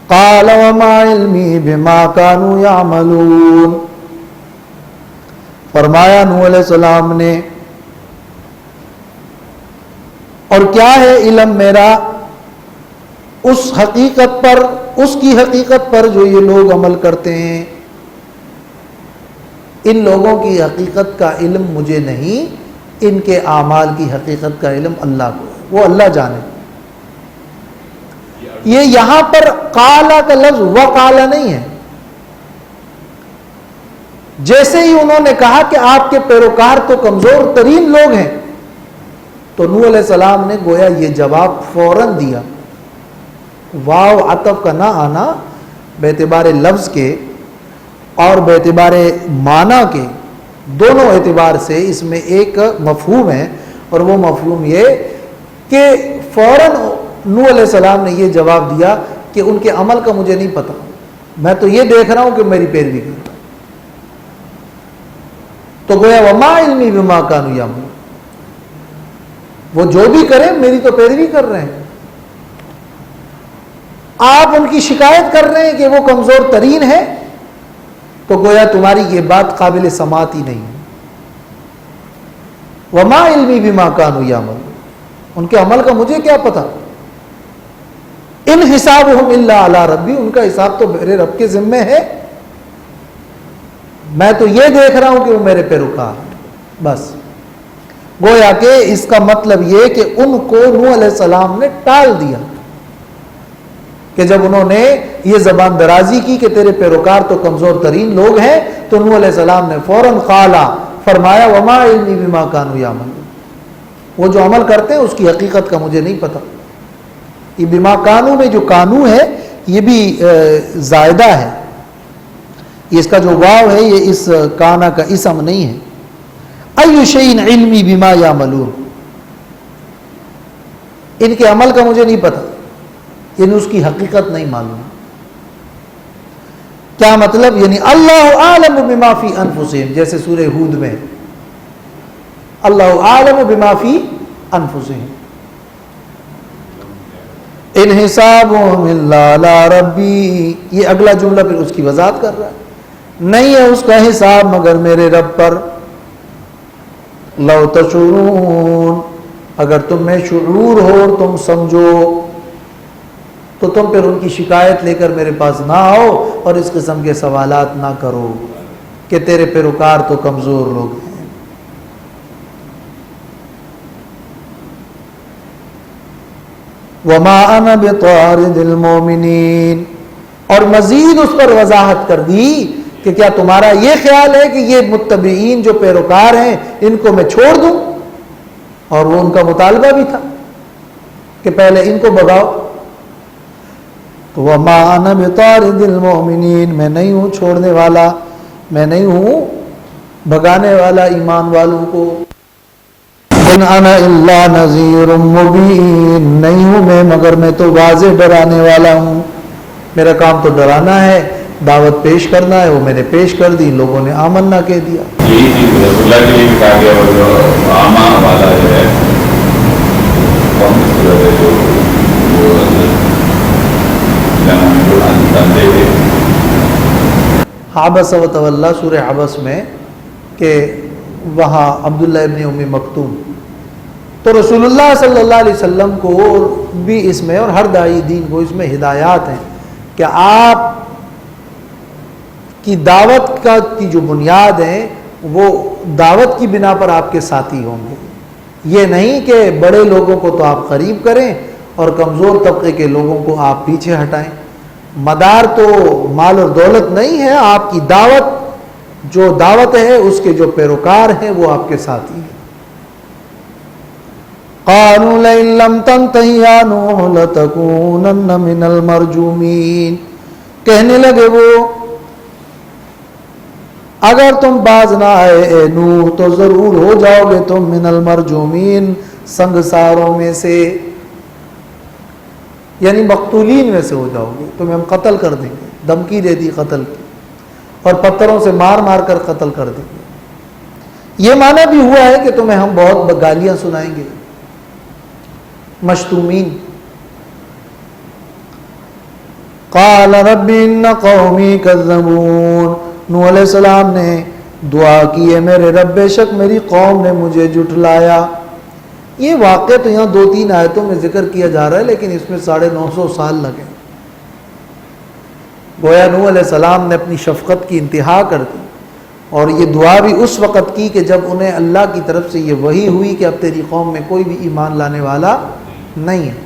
Speaker 4: قال وما علمی بما كانوا يعملون. فرمایا نوح علیہ السلام نے، اور کیا ہے علم میرا اس حقیقت پر، اس کی حقیقت پر جو یہ لوگ عمل کرتے ہیں. ان لوگوں کی حقیقت کا علم مجھے نہیں، ان کے اعمال کی حقیقت کا علم اللہ کو ہے، وہ اللہ جانے. یہ یہاں پر قالا کا لفظ وقالا نہیں ہے. جیسے ہی انہوں نے کہا کہ آپ کے پیروکار تو کمزور ترین لوگ ہیں، تو نوح علیہ السلام نے گویا یہ جواب فوراً دیا. واو عطف کا نہ آنا باعتبار لفظ کے اور باعتبار معنی کے دونوں اعتبار سے اس میں ایک مفہوم ہے، اور وہ مفہوم یہ کہ فوراً نوح علیہ السلام نے یہ جواب دیا کہ ان کے عمل کا مجھے نہیں پتا، میں تو یہ دیکھ رہا ہوں کہ میری پیروی کرتا. تو گویا وما علمی بما كانوا يعملون، وہ جو بھی کریں میری تو پیروی کر رہے ہیں. آپ ان کی شکایت کر رہے ہیں کہ وہ کمزور ترین ہے، تو گویا تمہاری یہ بات قابل سماعت ہی نہیں. وما علمی بما كانوا يعملون، ان کے عمل کا مجھے کیا پتا. ان حسابهم الا علی ربی، ان کا حساب تو میرے رب کے ذمے ہے، میں تو یہ دیکھ رہا ہوں کہ وہ میرے پیروکار ہیں بس. گویا کہ اس کا مطلب یہ کہ ان کو نوح علیہ السلام نے ٹال دیا کہ جب انہوں نے یہ زبان درازی کی کہ تیرے پیروکار تو کمزور ترین لوگ ہیں، تو نوح علیہ السلام نے فوراً قالا فرمایا وما علمی بما كانوا يعملون، وہ جو عمل کرتے ہیں اس کی حقیقت کا مجھے نہیں پتا. یہ بما کانو میں جو کانو ہے یہ بھی زائدہ ہے، اس کا جو واو ہے یہ اس کانا کا اسم نہیں ہے. ای شیء علمی بما یعملون، ان کے عمل کا مجھے نہیں پتا، یعنی اس کی حقیقت نہیں معلوم. کیا مطلب؟ یعنی اللہ عالم بما فی انفسہم، جیسے سورہ ہود میں اللہ عالم بما فی انفسہم. ان حسابهم الا علی ربی، یہ اگلا جملہ پھر اس کی وضاحت کر رہا ہے، نہیں ہے اس کا حساب مگر میرے رب پر. لو تشعرون، اگر تم میں شعور ہو اور تم سمجھو تو تم پھر ان کی شکایت لے کر میرے پاس نہ آؤ اور اس قسم کے سوالات نہ کرو. کہ تیرے پیروکار تو کمزور لوگ ہیں۔ وما انا بطارد المؤمنین، اور مزید اس پر وضاحت کر دی کہ کیا تمہارا یہ خیال ہے کہ یہ متبعین جو پیروکار ہیں ان کو میں چھوڑ دوں؟ اور وہ ان کا مطالبہ بھی تھا کہ پہلے ان کو بھگاؤ۔ تو وما انا بطارد المؤمنین، میں نہیں ہوں چھوڑنے والا، میں نہیں ہوں بھگانے والا ایمان والوں کو۔ ان انا الا نذیر مبین، نہیں ہوں میں مگر میں تو واضح ڈرانے والا ہوں۔ میرا کام تو ڈرانا ہے، دعوت پیش کرنا ہے، وہ میں نے پیش کر دی، لوگوں نے آمن نہ کہہ دیا۔
Speaker 5: یہی چیز رسول اللہ کے لیے بھی کہا گیا، اور جو عامہ والا جو ہے کون سی صورت ہے جو
Speaker 4: عبس و تولی، سورہ عبس میں، کہ وہاں عبداللہ ابن ام مکتوم، تو رسول اللہ صلی اللہ علیہ وسلم کو بھی اس میں اور ہر داعی دین کو اس میں ہدایات ہیں کہ آپ کی دعوت کی جو بنیاد ہیں وہ دعوت کی بنا پر آپ کے ساتھی ہوں گے، یہ نہیں کہ بڑے لوگوں کو تو آپ قریب کریں اور کمزور طبقے کے لوگوں کو آپ پیچھے ہٹائیں۔ مدار تو مال اور دولت نہیں ہے، آپ کی دعوت جو دعوت ہے اس کے جو پیروکار ہیں وہ آپ کے ساتھی ہیں۔ قالوا لئن لم تنته يا نوح لتكونن من المرجومین، کہنے لگے وہ اگر تم باز نہ آئے اے نوح تو ضرور ہو جاؤ گے تم من المرجومین، سنگساروں میں سے، یعنی مقتولین میں سے ہو جاؤ گے، تمہیں ہم قتل کر دیں گے، دھمکی دے دی قتل کی، اور پتھروں سے مار مار کر قتل کر دیں گے۔ یہ معنی بھی ہوا ہے کہ تمہیں ہم بہت گالیاں سنائیں گے، مشتومین۔ قال رب ان قومی کذبون، نوح علیہ السلام نے دعا کی ہے میرے رب بے شک میری قوم نے مجھے جھٹلایا۔ یہ واقعہ تو یہاں 2-3 آیتوں میں ذکر کیا جا رہا ہے، لیکن اس میں 950 سال لگے۔ گویا نوح علیہ السلام نے اپنی شفقت کی انتہا کر دی، اور یہ دعا بھی اس وقت کی کہ جب انہیں اللہ کی طرف سے یہ وحی ہوئی کہ اب تیری قوم میں کوئی بھی ایمان لانے والا نہیں ہے،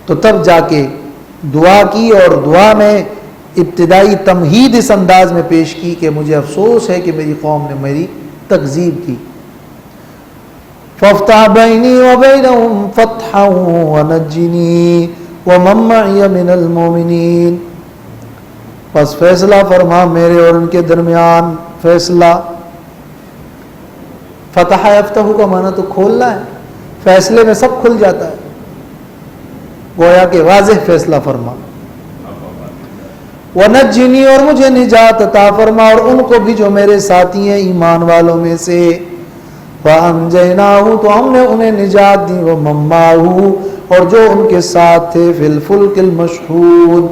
Speaker 4: تو تب جا کے دعا کی، اور دعا میں ابتدائی تمہید اس انداز میں پیش کی کہ مجھے افسوس ہے کہ میری قوم نے میری تکذیب کی۔ فافتح بینی وبینہم فتحا ونجنی ومن معی من المؤمنین، پس فیصلہ فرما میرے اور ان کے درمیان، فیصلہ، فتح یفتح کا معنی تو کھولنا ہے، فیصلے میں سب کھل جاتا ہے، گویا کہ واضح فیصلہ فرما۔ وَنَجِّنِي، اور مجھے نجات عطا فرما، اور ان کو بھی جو میرے ساتھی ہیں ایمان والوں میں سے۔ فَأَنْجَيْنَاهُ، تو ہم نے انہیں نجات دی، وَمَن مَّعَهُ، اور جو ان کے ساتھ تھے، فِي الْفُلْكِ الْمَشْحُودِ،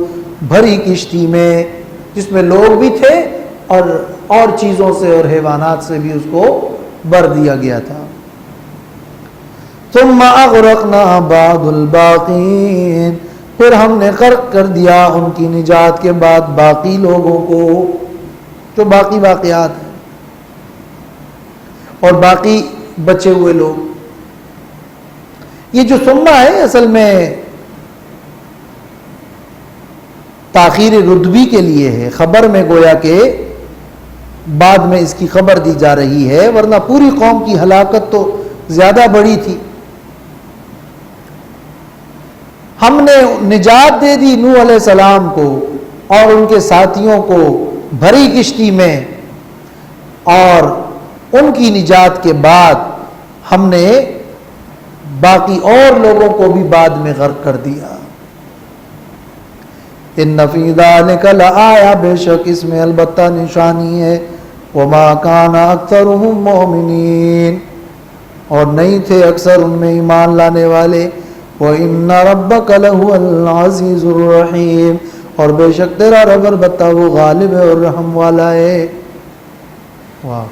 Speaker 4: بھری کشتی میں جس میں لوگ بھی تھے اور چیزوں سے اور حیوانات سے بھی اس کو بھر دیا گیا تھا۔ ثم اغرقنا بعد الباقین، پھر ہم نے غرق کر دیا ان کی نجات کے بعد باقی لوگوں کو، جو باقی واقعات ہیں اور باقی بچے ہوئے لوگ۔ یہ جو ثم ہے اصل میں تاخیر رتبی کے لیے ہے، خبر میں گویا کہ بعد میں اس کی خبر دی جا رہی ہے، ورنہ پوری قوم کی ہلاکت تو زیادہ بڑی تھی۔ ہم نے نجات دے دی نوح علیہ السلام کو اور ان کے ساتھیوں کو بھری کشتی میں، اور ان کی نجات کے بعد ہم نے باقی اور لوگوں کو بھی بعد میں غرق کر دیا۔ ان فی ذلک لآیہ، بے شک اس میں البتہ نشانی ہے، وما کان اکثرهم مؤمنین، اور نہیں تھے اکثر ان میں ایمان لانے والے، وَإِنَّ رَبَّكَ لَهُوَ الْعَزِيزُ الرَّحِيمُ، اور بے شک تیرا رب البتہ وہ غالب ہے اور رحم والا ہے۔ واہ۔